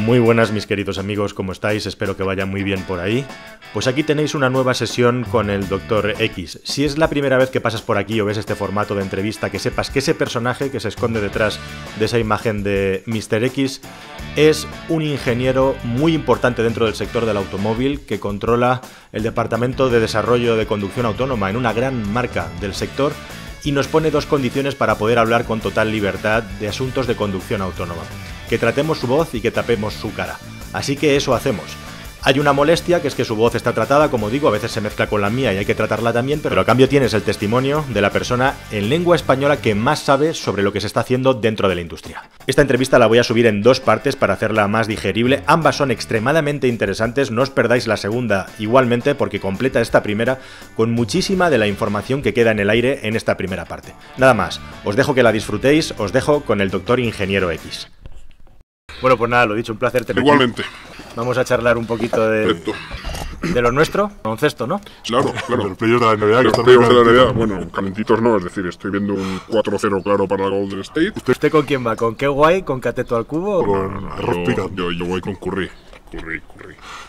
Muy buenas mis queridos amigos, ¿cómo estáis? Espero que vaya muy bien por ahí. Pues aquí tenéis una nueva sesión con el Dr. X. Si es la primera vez que pasas por aquí o ves este formato de entrevista, que sepas que ese personaje que se esconde detrás de esa imagen de Mr. X es un ingeniero muy importante dentro del sector del automóvil que controla el departamento de desarrollo de conducción autónoma en una gran marca del sector y nos pone dos condiciones para poder hablar con total libertad de asuntos de conducción autónoma: que tratemos su voz y que tapemos su cara. Así que eso hacemos. Hay una molestia, que es que su voz está tratada, como digo, a veces se mezcla con la mía y hay que tratarla también, pero a cambio tienes el testimonio de la persona en lengua española que más sabe sobre lo que se está haciendo dentro de la industria. Esta entrevista la voy a subir en dos partes para hacerla más digerible. Ambas son extremadamente interesantes, no os perdáis la segunda igualmente porque completa esta primera con muchísima de la información que queda en el aire en esta primera parte. Nada más, os dejo que la disfrutéis, os dejo con el Dr. Ingeniero X. Bueno, pues nada, lo dicho, un placer tenerte. Igualmente. Vamos a charlar un poquito de lo nuestro, baloncesto, ¿no? Claro. Los playoffs de la NBA. Los playoffs de la NBA, bueno, calentitos no, es decir, estoy viendo un 4-0 claro para Golden State. ¿Usted con quién va? ¿Con qué guay? ¿Con Cateto al cubo? Con arroz picante. Yo voy con Curry.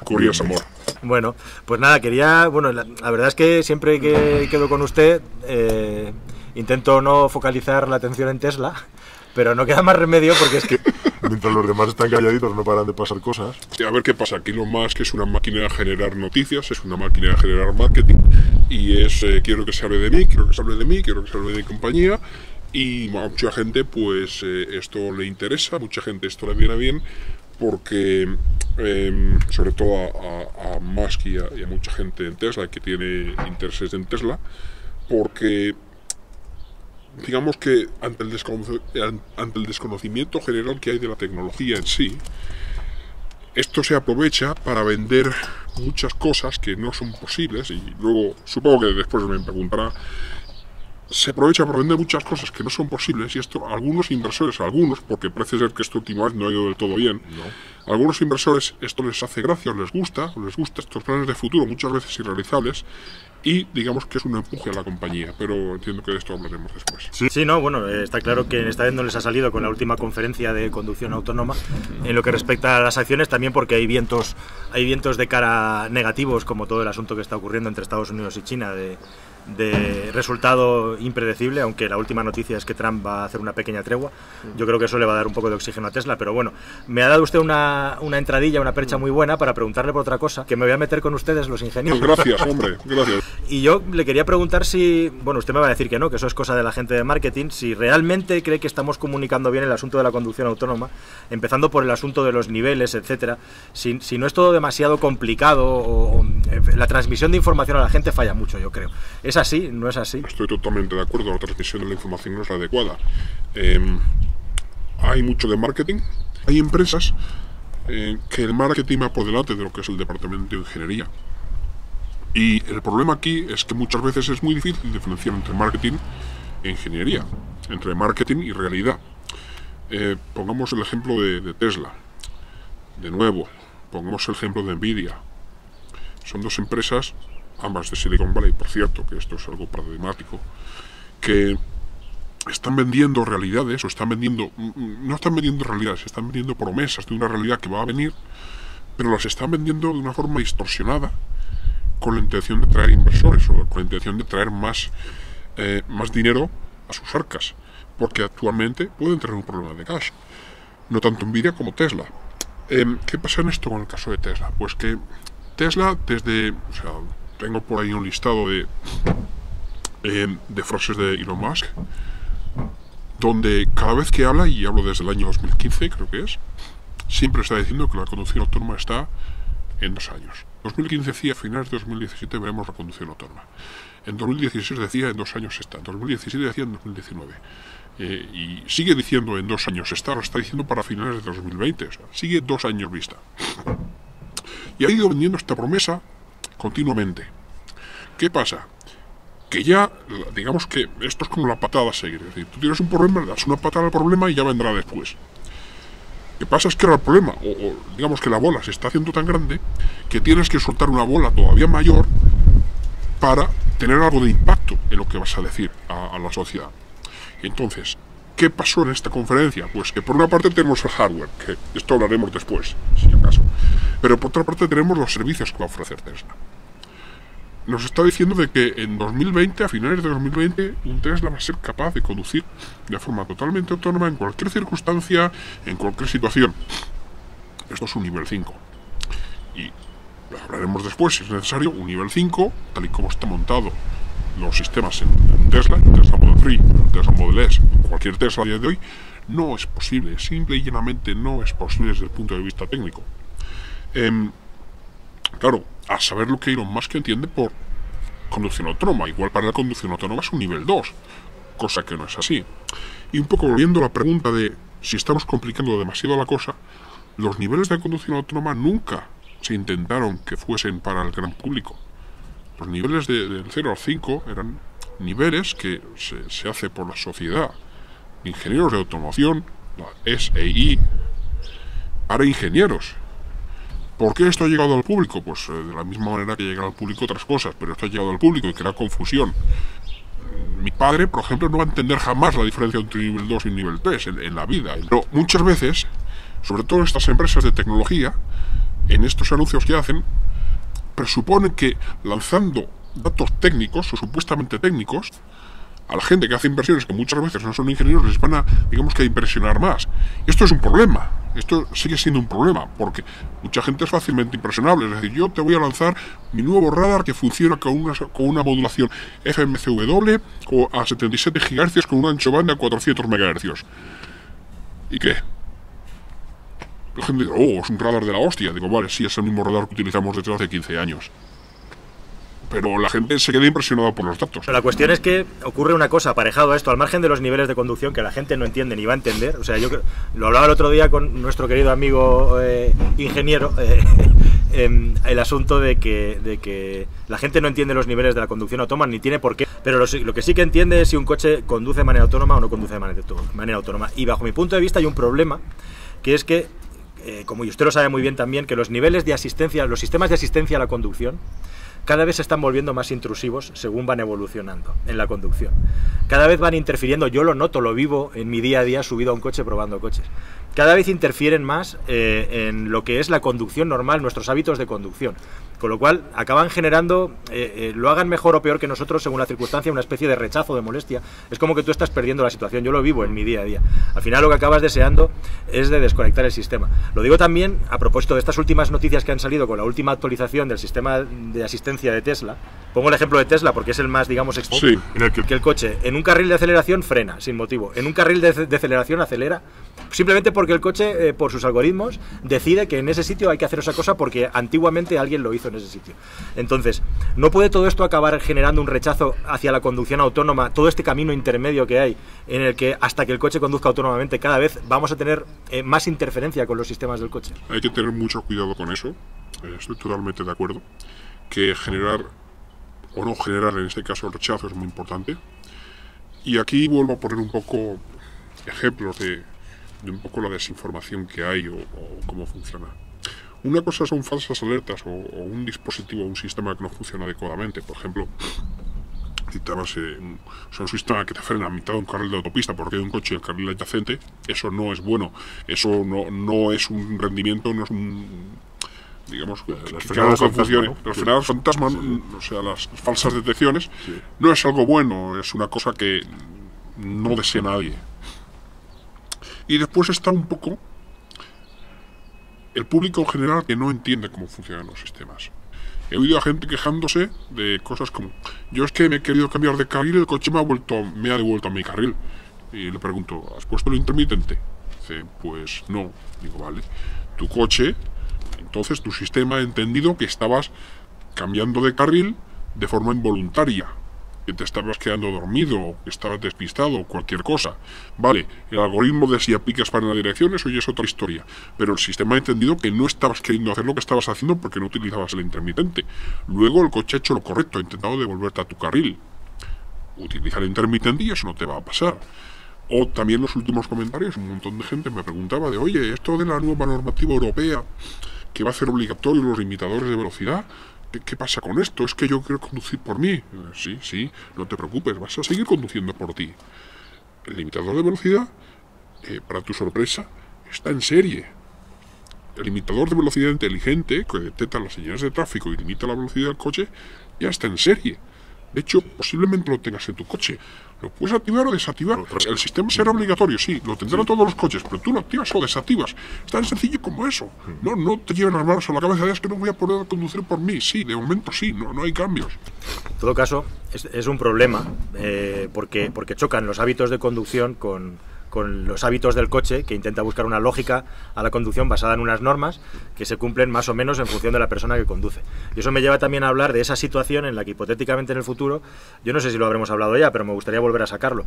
Curry es amor. Bueno, pues nada, la verdad es que siempre que quedo con usted intento no focalizar la atención en Tesla, pero no queda más remedio porque es que... Mientras los demás están calladitos no paran de pasar cosas. A ver qué pasa. Aquí Elon Musk es una máquina de generar noticias, es una máquina de generar marketing y es quiero que se hable de mí, quiero que se hable de mí, quiero que se hable de mi compañía y a mucha gente pues esto le interesa, mucha gente esto le viene bien porque sobre todo a Musk y a mucha gente en Tesla que tiene intereses en Tesla porque digamos que ante el desconocimiento general que hay de la tecnología en sí, esto se aprovecha para vender muchas cosas que no son posibles y luego supongo que después me preguntará. Se aprovecha para vender muchas cosas que no son posibles y esto algunos inversores, porque parece ser que esta última vez no ha ido del todo bien, algunos inversores esto les hace gracia, les gusta estos planes de futuro muchas veces irrealizables y digamos que es un empuje a la compañía, pero entiendo que de esto hablaremos después. Sí, no, bueno, está claro que esta vez no les ha salido con la última conferencia de conducción autónoma en lo que respecta a las acciones, también porque hay vientos de cara negativos como todo el asunto que está ocurriendo entre Estados Unidos y China de resultado impredecible, aunque la última noticia es que Trump va a hacer una pequeña tregua. Yo creo que eso le va a dar un poco de oxígeno a Tesla, pero bueno, me ha dado usted una entradilla, una percha muy buena para preguntarle por otra cosa, que me voy a meter con ustedes los ingenieros. Gracias, hombre, gracias. Y yo le quería preguntar si, bueno, usted me va a decir que no, que eso es cosa de la gente de marketing, si realmente cree que estamos comunicando bien el asunto de la conducción autónoma, empezando por el asunto de los niveles, etcétera, si no es todo demasiado complicado o la transmisión de información a la gente falla mucho, yo creo. ¿Es así? ¿No es así? Estoy totalmente de acuerdo, la transmisión de la información no es la adecuada. Hay mucho de marketing, hay empresas que el marketing va por delante de lo que es el departamento de ingeniería. Y el problema aquí es que muchas veces es muy difícil diferenciar entre marketing e ingeniería, entre marketing y realidad. Pongamos el ejemplo de Tesla, de nuevo, pongamos el ejemplo de Nvidia. Son dos empresas, ambas de Silicon Valley, por cierto, que esto es algo paradigmático, que están vendiendo realidades, no están vendiendo realidades, están vendiendo promesas de una realidad que va a venir, pero las están vendiendo de una forma distorsionada, con la intención de traer inversores o con la intención de traer más dinero a sus arcas, porque actualmente pueden tener un problema de cash, no tanto Nvidia como Tesla. ¿Qué pasa en esto con el caso de Tesla? Pues que Tesla tengo por ahí un listado de frases de Elon Musk, donde cada vez que habla, y hablo desde el año 2015 creo que es, siempre está diciendo que la conducción autónoma está en 2 años. 2015 decía, a finales de 2017 veremos la conducción autónoma. En 2016 decía, en 2 años está. En 2017 decía, en 2019. Y sigue diciendo en 2 años está, lo está diciendo para finales de 2020. O sea, sigue 2 años vista. Y ha ido vendiendo esta promesa continuamente. ¿Qué pasa? Que ya, digamos que esto es como la patada a seguir. Es decir, tú tienes un problema, le das una patada al problema y ya vendrá después. Lo que pasa es que ahora el problema, o digamos que la bola se está haciendo tan grande, que tienes que soltar una bola todavía mayor para tener algo de impacto en lo que vas a decir a la sociedad. Entonces, ¿qué pasó en esta conferencia? Pues que por una parte tenemos el hardware, que esto hablaremos después, si acaso. Pero por otra parte tenemos los servicios que va a ofrecer Tesla. Nos está diciendo de que en 2020, a finales de 2020, un Tesla va a ser capaz de conducir de forma totalmente autónoma en cualquier circunstancia, en cualquier situación. Esto es un nivel 5. Y hablaremos después, si es necesario, un nivel 5, tal y como está montado los sistemas en Tesla, en Tesla Model 3, en Tesla Model S, en cualquier Tesla a día de hoy, no es posible, simple y llanamente no es posible desde el punto de vista técnico. Claro, a saber lo que Elon Musk entiende por conducción autónoma. Igual para la conducción autónoma es un nivel 2, cosa que no es así. Y un poco volviendo a la pregunta de si estamos complicando demasiado la cosa, los niveles de conducción autónoma nunca se intentaron que fuesen para el gran público. Los niveles del 0 al 5 eran niveles que se hace por la sociedad, ingenieros de automoción, la SEI, para ingenieros. ¿Por qué esto ha llegado al público? Pues de la misma manera que llegan al público otras cosas, pero esto ha llegado al público y crea confusión. Mi padre, por ejemplo, no va a entender jamás la diferencia entre un nivel 2 y un nivel 3 en la vida. Pero muchas veces, sobre todo estas empresas de tecnología, en estos anuncios que hacen, presuponen que lanzando datos técnicos o supuestamente técnicos a la gente que hace inversiones que muchas veces no son ingenieros les van a, digamos que a impresionar más. Y esto es un problema, esto sigue siendo un problema, porque mucha gente es fácilmente impresionable. Es decir, yo te voy a lanzar mi nuevo radar que funciona con una modulación FMCW o a 77 GHz con un ancho banda a 400 MHz. ¿Y qué? La gente dice, oh, es un radar de la hostia. Digo, vale, sí, es el mismo radar que utilizamos desde hace 15 años. Pero la gente se queda impresionada por los datos. Pero la cuestión es que ocurre una cosa aparejado a esto, al margen de los niveles de conducción que la gente no entiende ni va a entender. O sea, yo lo hablaba el otro día con nuestro querido amigo ingeniero, el asunto de que la gente no entiende los niveles de la conducción autónoma ni tiene por qué. Pero lo que sí que entiende es si un coche conduce de manera autónoma o no conduce de manera autónoma. Y bajo mi punto de vista hay un problema, que es que, como usted lo sabe muy bien también, que los niveles de asistencia, los sistemas de asistencia a la conducción, cada vez se están volviendo más intrusivos según van evolucionando en la conducción. Cada vez van interfiriendo, yo lo noto, lo vivo en mi día a día subido a un coche probando coches. Cada vez interfieren más en lo que es la conducción normal, nuestros hábitos de conducción. Con lo cual acaban generando, lo hagan mejor o peor que nosotros según la circunstancia, una especie de rechazo, de molestia. Es como que tú estás perdiendo la situación, yo lo vivo en mi día a día. Al final lo que acabas deseando es de desconectar el sistema. Lo digo también a propósito de estas últimas noticias que han salido con la última actualización del sistema de asistencia de Tesla. Pongo el ejemplo de Tesla porque es el más, digamos, expuesto. Sí. Que el coche en un carril de aceleración frena sin motivo, en un carril de aceleración acelera, simplemente porque el coche, por sus algoritmos, decide que en ese sitio hay que hacer esa cosa porque antiguamente alguien lo hizo en ese sitio. Entonces, ¿no puede todo esto acabar generando un rechazo hacia la conducción autónoma, todo este camino intermedio que hay, en el que hasta que el coche conduzca autónomamente, cada vez vamos a tener más interferencia con los sistemas del coche? Hay que tener mucho cuidado con eso, estoy totalmente de acuerdo, que generar o no generar en este caso el rechazo es muy importante. Y aquí vuelvo a poner un poco ejemplos de un poco la desinformación que hay o cómo funciona. Una cosa son falsas alertas o un dispositivo, un sistema que no funciona adecuadamente. Por ejemplo, citabas un sistema que te frena a mitad de un carril de autopista porque hay un coche en el carril adyacente. Eso no es bueno, eso no es un rendimiento, no es un, digamos, que algo que funcione. ¿No? Los frenados fantasma, sí. O sea, las falsas detecciones, sí. No es algo bueno, es una cosa que no desea nadie. Y después está un poco el público en general que no entiende cómo funcionan los sistemas. He oído a gente quejándose de cosas como: yo es que me he querido cambiar de carril y el coche me ha devuelto a mi carril. Y le pregunto: ¿has puesto el intermitente? Dice: pues no. Digo: vale, tu coche, entonces tu sistema ha entendido que estabas cambiando de carril de forma involuntaria, que te estabas quedando dormido, que estabas despistado, cualquier cosa. Vale, el algoritmo de si aplicas para una dirección, eso ya es otra historia. Pero el sistema ha entendido que no estabas queriendo hacer lo que estabas haciendo porque no utilizabas el intermitente. Luego el coche ha hecho lo correcto, ha intentado devolverte a tu carril. Utiliza el intermitente y eso no te va a pasar. O también los últimos comentarios, un montón de gente me preguntaba de: oye, esto de la nueva normativa europea que va a hacer obligatorio los limitadores de velocidad, ¿qué pasa con esto? Es que yo quiero conducir por mí. Sí, no te preocupes, vas a seguir conduciendo por ti. el limitador de velocidad, para tu sorpresa, está en serie. El limitador de velocidad inteligente, que detecta las señales de tráfico y limita la velocidad del coche, ya está en serie. De hecho, posiblemente lo tengas en tu coche. Lo puedes activar o desactivar. El sistema será obligatorio, sí, lo tendrán todos los coches, pero tú lo activas o desactivas. Es tan sencillo como eso. No te lleven las manos a la cabeza, es que no voy a poder conducir por mí. Sí, de momento sí, no hay cambios. En todo caso, es un problema, porque chocan los hábitos de conducción con los hábitos del coche, que intenta buscar una lógica a la conducción basada en unas normas que se cumplen más o menos en función de la persona que conduce. Y eso me lleva también a hablar de esa situación en la que hipotéticamente en el futuro, yo no sé si lo habremos hablado ya, pero me gustaría volver a sacarlo,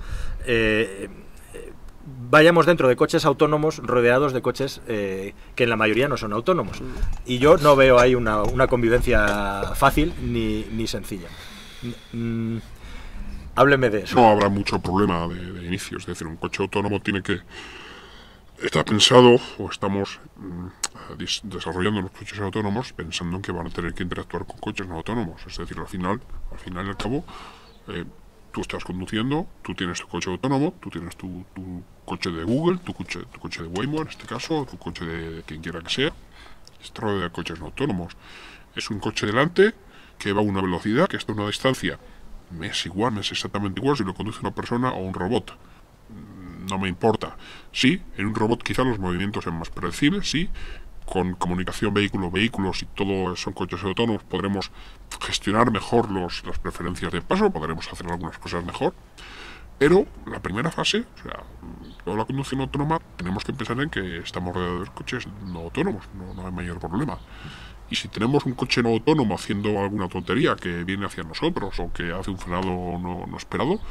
vayamos dentro de coches autónomos rodeados de coches que en la mayoría no son autónomos. Y yo no veo ahí una convivencia fácil ni sencilla. Hábleme de eso. No habrá mucho problema de inicio, es decir, un coche autónomo tiene que estar pensado, o estamos desarrollando los coches autónomos pensando en que van a tener que interactuar con coches no autónomos. Es decir, al final y al cabo, tú estás conduciendo, tú tienes tu coche autónomo, tú tienes tu coche de Google, tu coche de Waymo en este caso, tu coche de quien quiera que sea, está rodeado de coches no autónomos. Es un coche delante que va a una velocidad, que está a una distancia. Me es exactamente igual si lo conduce una persona o un robot. No me importa. Sí, en un robot quizá los movimientos sean más predecibles, sí. Con comunicación vehículos y todo son coches autónomos podremos gestionar mejor las preferencias de paso, podremos hacer algunas cosas mejor. Pero la primera fase, o sea, toda la conducción autónoma, tenemos que pensar en que estamos rodeados de coches no autónomos, no hay mayor problema. Y si tenemos un coche no autónomo haciendo alguna tontería que viene hacia nosotros o que hace un frenado no esperado,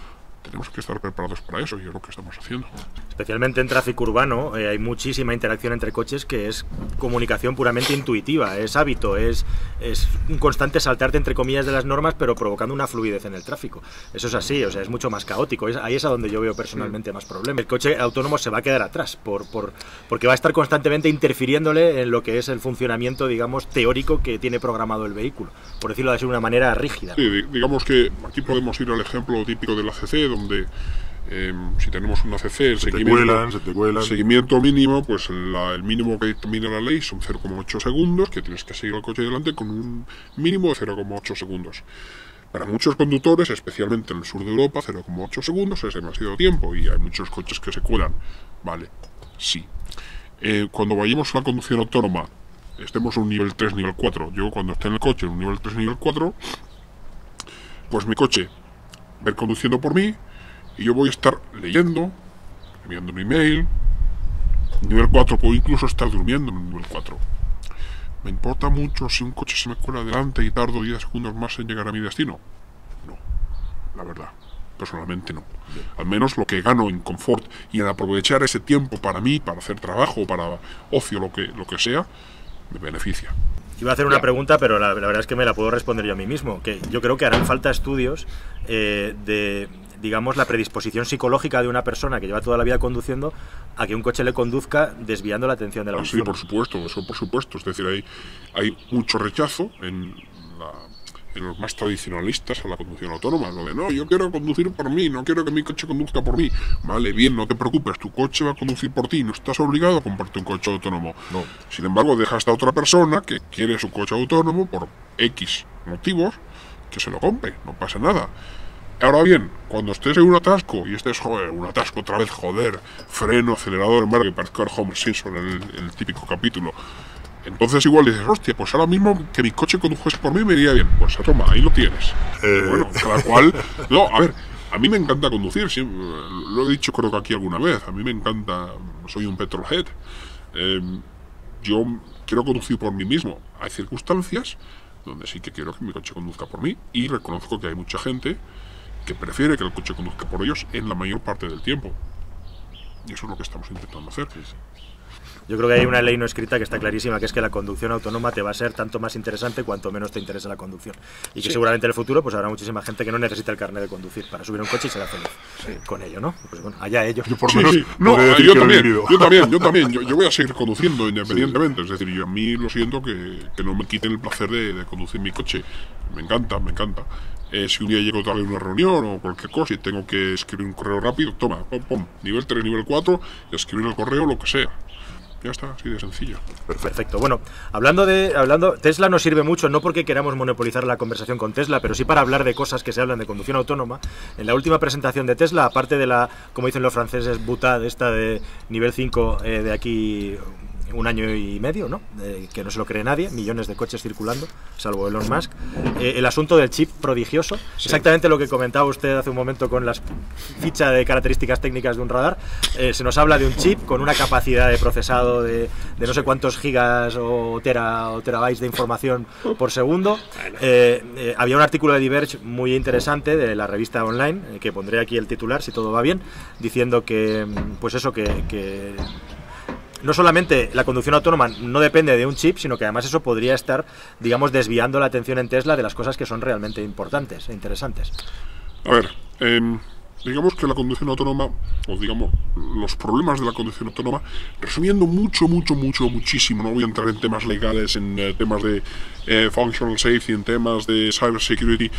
tenemos que estar preparados para eso y es lo que estamos haciendo. Especialmente en tráfico urbano hay muchísima interacción entre coches que es comunicación puramente intuitiva, es hábito, es un constante saltarte entre comillas de las normas pero provocando una fluidez en el tráfico. Eso es así, o sea, es mucho más caótico, ahí es a donde yo veo personalmente más problemas. El coche autónomo se va a quedar atrás porque va a estar constantemente interfiriéndole en lo que es el funcionamiento, digamos, teórico que tiene programado el vehículo, por decirlo de una manera rígida. Sí, digamos que aquí podemos ir al ejemplo típico de la ACC, donde si tenemos una ACC, el seguimiento mínimo, pues el mínimo que determina la ley son 0,8 segundos, que tienes que seguir al coche delante con un mínimo de 0,8 segundos. Para muchos conductores, especialmente en el sur de Europa, 0,8 segundos es demasiado tiempo y hay muchos coches que se cuelan. Vale, sí. Cuando vayamos a la conducción autónoma, estemos en un nivel 3, nivel 4, yo cuando esté en el coche en un nivel 3, nivel 4, pues mi coche va a ir conduciendo por mí y yo voy a estar leyendo, enviando un email. Nivel 4 puedo incluso estar durmiendo en un nivel 4. ¿Me importa mucho si un coche se me cuela delante y tardo 10 segundos más en llegar a mi destino? No, la verdad, personalmente no. Al menos lo que gano en confort y en aprovechar ese tiempo para mí, para hacer trabajo, para ocio, lo que sea, me beneficia. Iba a hacer una pregunta, pero la verdad es que me la puedo responder yo a mí mismo, que yo creo que harán falta estudios de, digamos, la predisposición psicológica de una persona que lleva toda la vida conduciendo a que un coche le conduzca desviando la atención de la persona. Sí, por supuesto, eso por supuesto. Es decir, hay mucho rechazo en los más tradicionalistas a la conducción autónoma, lo de no, yo quiero conducir por mí, no quiero que mi coche conduzca por mí. Vale, bien, no te preocupes, tu coche va a conducir por ti, no estás obligado a comprarte un coche autónomo. No. Sin embargo, dejas a otra persona que quiere su coche autónomo por X motivos, que se lo compre, no pasa nada. Ahora bien, cuando estés en un atasco, y estés, un atasco otra vez, freno, acelerador, en verdad, que parezca el Homer Simpson en el típico capítulo, entonces igual dices, hostia, pues ahora mismo que mi coche condujese por mí me iría bien. Pues toma, ahí lo tienes. Bueno, cada cual... No, a ver, a mí me encanta conducir, sí, lo he dicho creo que aquí alguna vez, a mí me encanta, soy un petrolhead. Yo quiero conducir por mí mismo. Hay circunstancias donde sí que quiero que mi coche conduzca por mí y reconozco que hay mucha gente que prefiere que el coche conduzca por ellos en la mayor parte del tiempo. Y eso es lo que estamos intentando hacer. Sí. Yo creo que hay una ley no escrita que está clarísima, que es que la conducción autónoma te va a ser tanto más interesante cuanto menos te interesa la conducción. Y que seguramente en el futuro pues habrá muchísima gente que no necesita el carnet de conducir para subir un coche y será feliz con ello, ¿no? Pues bueno, allá ellos. Yo por menos No, yo también. Yo voy a seguir conduciendo independientemente. Es decir, yo a mí lo siento que no me quiten el placer de conducir mi coche. Me encanta. Si un día llego tarde a una reunión o cualquier cosa y tengo que escribir un correo rápido, toma, pum, pum, nivel 3, nivel 4, escribir el correo, lo que sea. Ya está, así de sencillo. Perfecto. Bueno, hablando, Tesla nos sirve mucho, no porque queramos monopolizar la conversación con Tesla, pero sí para hablar de cosas que se hablan de conducción autónoma. En la última presentación de Tesla, aparte de la, como dicen los franceses, boutade esta de nivel 5 de aquí un año y medio, ¿no? Que no se lo cree nadie, millones de coches circulando, salvo Elon Musk. El asunto del chip prodigioso, sí. Exactamente lo que comentaba usted hace un momento con las fichas de características técnicas de un radar. Se nos habla de un chip con una capacidad de procesado de no sé cuántos gigas o terabytes de información por segundo. Había un artículo de Diverge muy interesante de la revista online, que pondré aquí el titular si todo va bien, diciendo que, pues eso, que no solamente la conducción autónoma no depende de un chip, sino que además eso podría estar, digamos, desviando la atención en Tesla de las cosas que son realmente importantes e interesantes. A ver, digamos que la conducción autónoma, o digamos, los problemas de la conducción autónoma, resumiendo muchísimo, no voy a entrar en temas legales, en temas de functional safety, en temas de cyber security,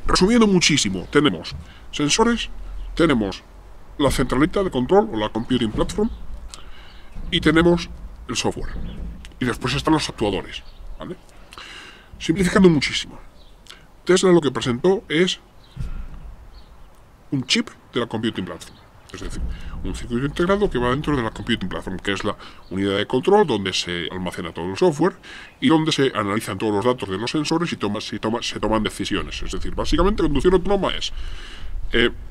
resumiendo muchísimo, tenemos sensores, tenemos la centralita de control o la computing platform, y tenemos el software. Y después están los actuadores, ¿vale? Simplificando muchísimo. Tesla lo que presentó es un chip de la computing platform. Es decir, un circuito integrado que va dentro de la computing platform, que es la unidad de control donde se almacena todo el software y donde se analizan todos los datos de los sensores y se toman decisiones. Es decir, básicamente conducción autónoma es,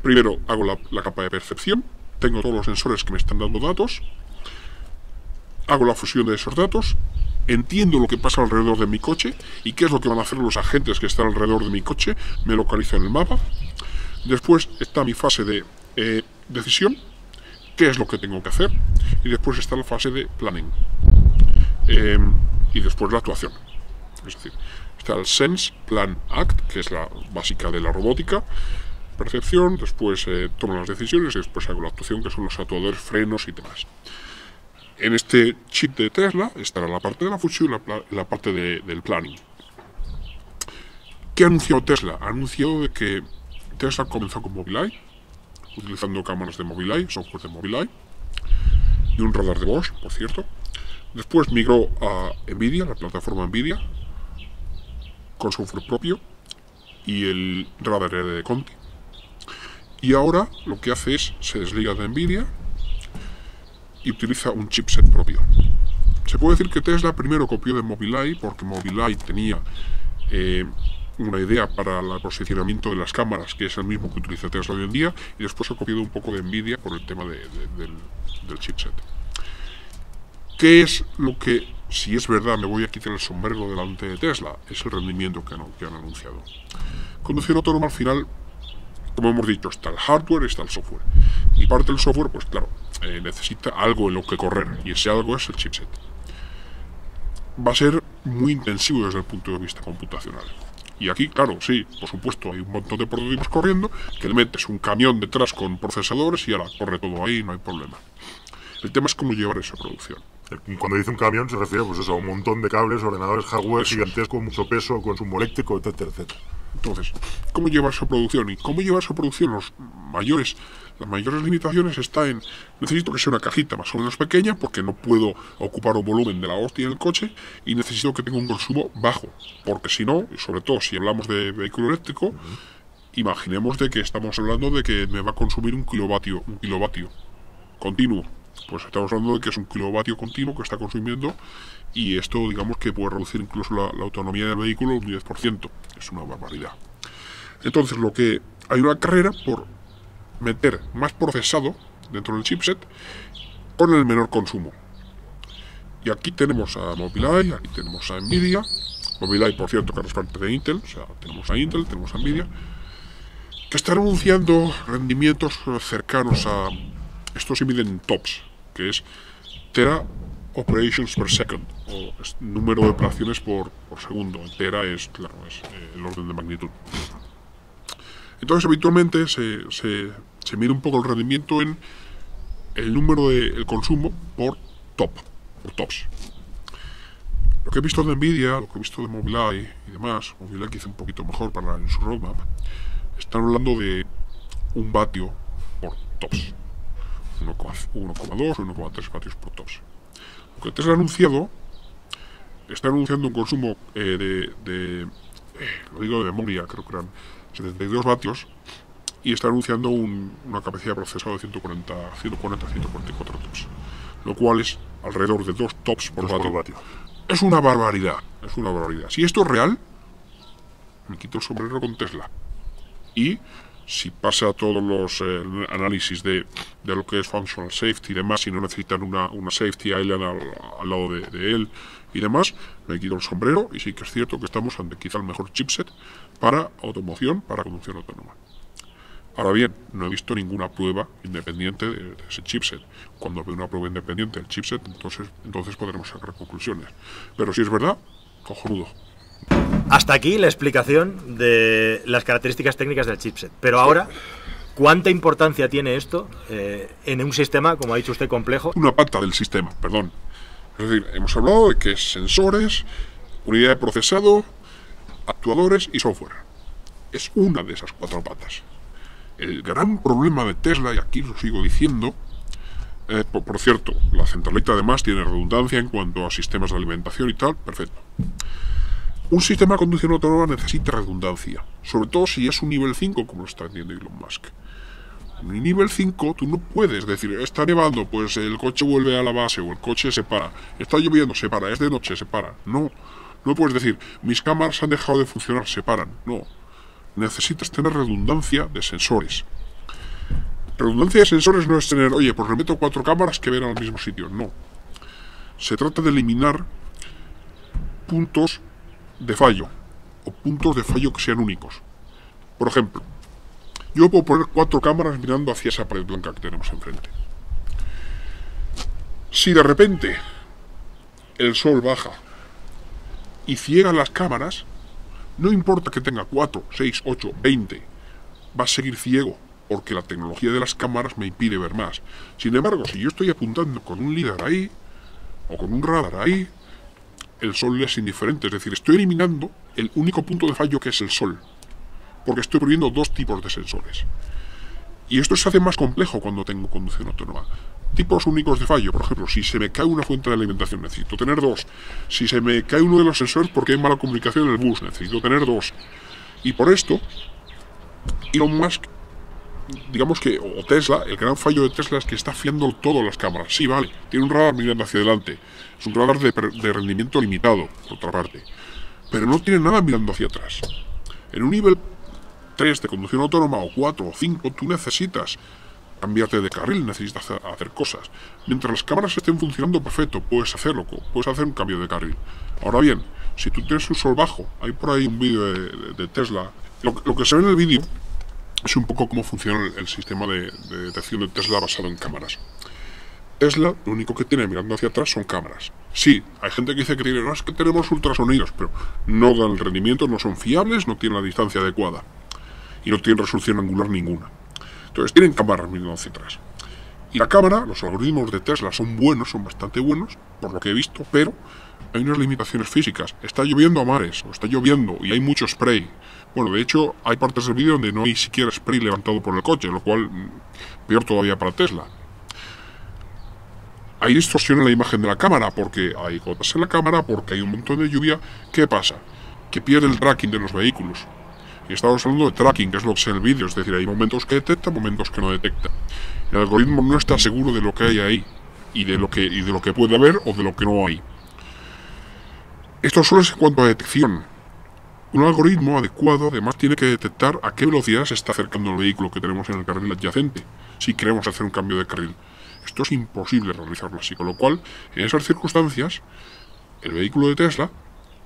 primero hago la capa de percepción, tengo todos los sensores que me están dando datos, hago la fusión de esos datos, entiendo lo que pasa alrededor de mi coche y qué es lo que van a hacer los agentes que están alrededor de mi coche, me localizo en el mapa. Después está mi fase de decisión, qué es lo que tengo que hacer, y después está la fase de planning, y después la actuación. Es decir, está el Sense, Plan, Act, que es la básica de la robótica, percepción, después tomo las decisiones y después hago la actuación, que son los actuadores, frenos y demás. En este chip de Tesla estará la parte de la fusión y la parte del planning. ¿Qué ha anunciado Tesla? Ha anunciado de que Tesla comenzó con Mobileye, utilizando cámaras de Mobileye, software de Mobileye, y un radar de Bosch, por cierto. Después migró a NVIDIA, la plataforma NVIDIA, con software propio, y el radar era de Conti. Y ahora lo que hace es, se desliga de NVIDIA, y utiliza un chipset propio. Se puede decir que Tesla primero copió de Mobileye porque Mobileye tenía una idea para el posicionamiento de las cámaras, que es el mismo que utiliza Tesla hoy en día, y después ha copiado un poco de Nvidia por el tema del chipset. ¿Qué es lo que, si es verdad, me voy a quitar el sombrero delante de Tesla? Es el rendimiento que han anunciado. Conducción autónoma al final, como hemos dicho, está el hardware, está el software. Y parte del software, pues claro, necesita algo en lo que correr, y ese algo es el chipset. Va a ser muy intensivo desde el punto de vista computacional. Y aquí, claro, sí, por supuesto, hay un montón de prototipos corriendo, que le metes un camión detrás con procesadores y ahora corre todo ahí, no hay problema. El tema es cómo llevar esa producción. Cuando dice un camión se refiere pues eso, a un montón de cables, ordenadores, hardware gigantesco, mucho peso, consumo eléctrico, etcétera, etcétera. Entonces, ¿cómo llevar esa producción? Y cómo llevar esa producción, las mayores limitaciones está en, necesito que sea una cajita más o menos pequeña porque no puedo ocupar un volumen de la hostia en el coche y necesito que tenga un consumo bajo, porque si no, y sobre todo si hablamos de vehículo eléctrico, imaginemos de que estamos hablando de que me va a consumir un kilovatio continuo. Pues estamos hablando de que es un kilovatio continuo que está consumiendo, y esto digamos que puede reducir incluso la autonomía del vehículo un 10%. Es una barbaridad. Entonces hay una carrera por meter más procesado dentro del chipset con el menor consumo. Y aquí tenemos a Mobileye, aquí tenemos a NVIDIA. Mobileye, por cierto, que es parte de Intel, o sea, tenemos a Intel, tenemos a NVIDIA, que están anunciando rendimientos cercanos a, esto se mide en TOPS, que es Tera Operations per Second, o número de operaciones por segundo. En Tera es, claro, es el orden de magnitud. Entonces, habitualmente se mide un poco el rendimiento en el número de el consumo por TOPS. Lo que he visto de Nvidia, lo que he visto de Mobileye y demás, Mobileye quizá un poquito mejor en su roadmap, están hablando de 1 vatio por TOPS. 1,2 o 1,3 vatios por TOPS. Lo que Tesla ha anunciado, está anunciando un consumo lo digo de memoria, creo que eran 72 vatios, y está anunciando una capacidad de procesado de 140-144 TOPS, lo cual es alrededor de 2 TOPS por vatio. Es una barbaridad, es una barbaridad. Si esto es real, me quito el sombrero con Tesla. Y si pasa todos los análisis de lo que es functional safety y demás, si no necesitan una safety island al lado de él y demás, me quito el sombrero. Y sí que es cierto que estamos ante quizá el mejor chipset para automoción, para conducción autónoma. Ahora bien, no he visto ninguna prueba independiente de ese chipset. Cuando veo una prueba independiente del chipset, entonces podremos sacar conclusiones. Pero si es verdad, cojonudo. Hasta aquí la explicación de las características técnicas del chipset. Pero ahora, ¿cuánta importancia tiene esto en un sistema, como ha dicho usted, complejo? Una pata del sistema, perdón. Es decir, hemos hablado de que es sensores, unidad de procesado, actuadores y software. Es una de esas 4 patas. El gran problema de Tesla, y aquí lo sigo diciendo, por cierto, la centralita además tiene redundancia en cuanto a sistemas de alimentación y tal, perfecto. Un sistema de conducción autónoma necesita redundancia, sobre todo si es un nivel 5, como lo está diciendo Elon Musk. En el nivel 5 tú no puedes decir, está nevando, pues el coche vuelve a la base, o el coche se para, está lloviendo, se para, es de noche, se para. No puedes decir, mis cámaras han dejado de funcionar, se paran. No. Necesitas tener redundancia de sensores. Redundancia de sensores no es tener, oye, pues le meto 4 cámaras que ven al mismo sitio. No. Se trata de eliminar puntos de fallo, o puntos de fallo que sean únicos. Por ejemplo, yo puedo poner 4 cámaras mirando hacia esa pared blanca que tenemos enfrente. Si de repente el sol baja y ciega las cámaras, no importa que tenga 4, 6, 8, 20, va a seguir ciego, porque la tecnología de las cámaras me impide ver más. Sin embargo, si yo estoy apuntando con un LiDAR ahí, o con un radar ahí, el sol le es indiferente, es decir, estoy eliminando el único punto de fallo que es el sol, porque estoy poniendo 2 tipos de sensores. Y esto se hace más complejo cuando tengo conducción autónoma. Tipos únicos de fallo, por ejemplo, si se me cae una fuente de alimentación, necesito tener 2. Si se me cae uno de los sensores porque hay mala comunicación en el bus, necesito tener 2. Y por esto, Elon Musk, digamos que, o Tesla, el gran fallo de Tesla es que está fiando todo las cámaras. Sí, vale, tiene un radar mirando hacia adelante, es un radar de rendimiento limitado, por otra parte, pero no tiene nada mirando hacia atrás. En un nivel 3 de conducción autónoma, o 4 o 5, tú necesitas cambiarte de carril, necesitas hacer cosas. Mientras las cámaras estén funcionando perfecto, puedes hacerlo, puedes hacer un cambio de carril. Ahora bien, si tú tienes un sol bajo, hay por ahí un vídeo de Tesla, lo que se ve en el vídeo es un poco cómo funciona el sistema de detección de Tesla basado en cámaras. Tesla, lo único que tiene mirando hacia atrás son cámaras. Sí, hay gente que dice que no, es que tenemos ultrasonidos, pero no dan el rendimiento, no son fiables, no tienen la distancia adecuada y no tienen resolución angular ninguna. Entonces tienen cámaras mirando hacia atrás. Y la cámara, los algoritmos de Tesla son buenos, son bastante buenos, por lo que he visto, pero hay unas limitaciones físicas. Está lloviendo a mares, o está lloviendo, y hay mucho spray. Bueno, de hecho, hay partes del vídeo donde no hay siquiera spray levantado por el coche, lo cual, peor todavía para Tesla. Hay distorsión en la imagen de la cámara, porque hay gotas en la cámara, porque hay un montón de lluvia. ¿Qué pasa? Que pierde el tracking de los vehículos. Y estamos hablando de tracking, que es lo que es en el vídeo, es decir, hay momentos que detecta, momentos que no detecta. El algoritmo no está seguro de lo que hay ahí, y de lo que puede haber o de lo que no hay. Esto solo es en cuanto a detección. Un algoritmo adecuado además tiene que detectar a qué velocidad se está acercando el vehículo que tenemos en el carril adyacente, si queremos hacer un cambio de carril. Esto es imposible realizarlo así, con lo cual, en esas circunstancias, el vehículo de Tesla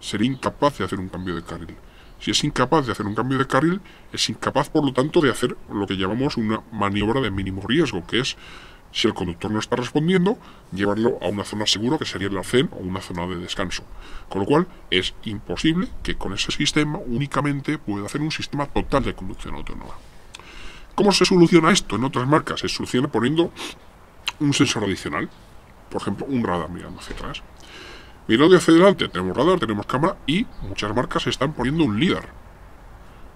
sería incapaz de hacer un cambio de carril. Si es incapaz de hacer un cambio de carril, es incapaz, por lo tanto, de hacer lo que llamamos una maniobra de mínimo riesgo, que es, si el conductor no está respondiendo, llevarlo a una zona segura, que sería el arcén o una zona de descanso. Con lo cual, es imposible que con ese sistema únicamente pueda hacer un sistema total de conducción autónoma. ¿Cómo se soluciona esto en otras marcas? Se soluciona poniendo un sensor adicional, por ejemplo, un radar mirando hacia atrás. Mirando hacia adelante, tenemos radar, tenemos cámara y muchas marcas están poniendo un LiDAR.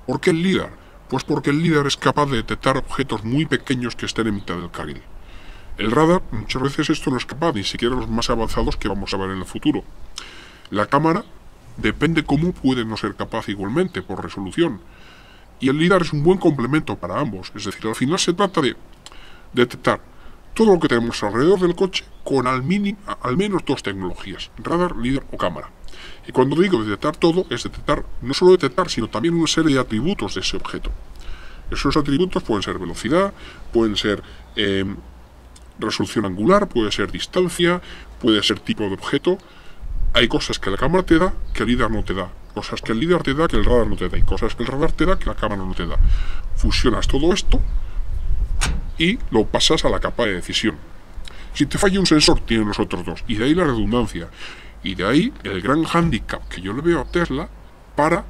¿Por qué el LiDAR? Pues porque el LiDAR es capaz de detectar objetos muy pequeños que estén en mitad del carril. El radar, muchas veces esto no es capaz, ni siquiera los más avanzados que vamos a ver en el futuro. La cámara depende cómo puede no ser capaz igualmente, por resolución. Y el LiDAR es un buen complemento para ambos. Es decir, al final se trata de detectar todo lo que tenemos alrededor del coche con al menos dos tecnologías, radar, LiDAR o cámara. Y cuando digo detectar todo, es detectar, no solo detectar, sino también una serie de atributos de ese objeto. Esos atributos pueden ser velocidad, pueden ser resolución angular, puede ser distancia, puede ser tipo de objeto. Hay cosas que la cámara te da que el LiDAR no te da, cosas que el LiDAR te da que el radar no te da, y cosas que el radar te da que la cámara no te da. Fusionas todo esto y lo pasas a la capa de decisión. Si te falla un sensor, tienen los otros dos, y de ahí la redundancia, y de ahí el gran hándicap que yo le veo a Tesla para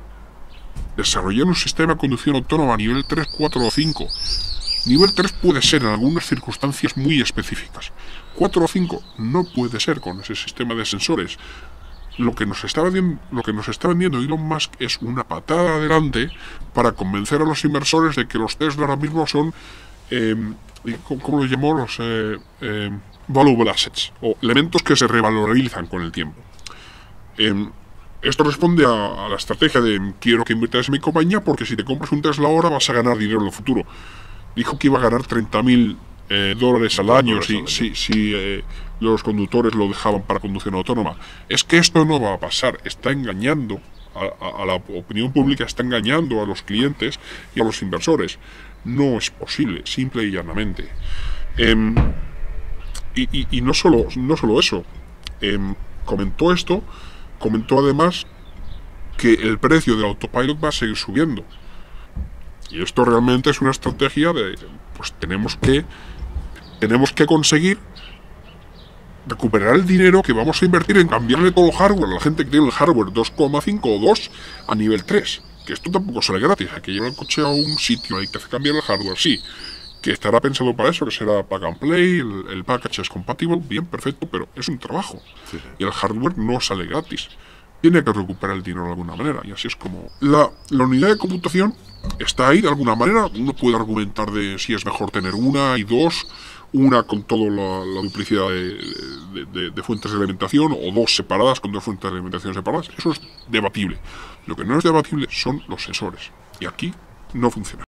desarrollar un sistema de conducción autónoma a nivel 3, 4 o 5. Nivel 3 puede ser en algunas circunstancias muy específicas. 4 o 5 no puede ser con ese sistema de sensores. Lo que nos está vendiendo Elon Musk es una patada adelante para convencer a los inversores de que los Tesla ahora mismo son ¿cómo lo llamó? Los valuable assets, o elementos que se revalorizan con el tiempo. Esto responde a la estrategia de quiero que inviertas en mi compañía porque si te compras un Tesla ahora vas a ganar dinero en el futuro. Dijo que iba a ganar $30.000 al año si los conductores lo dejaban para conducción autónoma. Es que esto no va a pasar, está engañando a la opinión pública, está engañando a los clientes y a los inversores. No es posible, simple y llanamente. Y no solo eso. Comentó además que el precio del autopilot va a seguir subiendo. Y esto realmente es una estrategia de, pues tenemos que conseguir recuperar el dinero que vamos a invertir en cambiarle todo el hardware a la gente que tiene el hardware 2,5 o 2 a nivel 3. Que esto tampoco sale gratis, hay que llevar el coche a un sitio, hay que cambiar el hardware, sí. Que estará pensado para eso, que será plug and play, el package es compatible, bien, perfecto, pero es un trabajo. Sí. Y el hardware no sale gratis. Tiene que recuperar el dinero de alguna manera, y así es como... La unidad de computación está ahí de alguna manera. Uno puede argumentar de si es mejor tener una y dos, una con toda la duplicidad de fuentes de alimentación, o dos separadas con dos fuentes de alimentación separadas. Eso es debatible. Lo que no es debatible son los sensores, y aquí no funciona.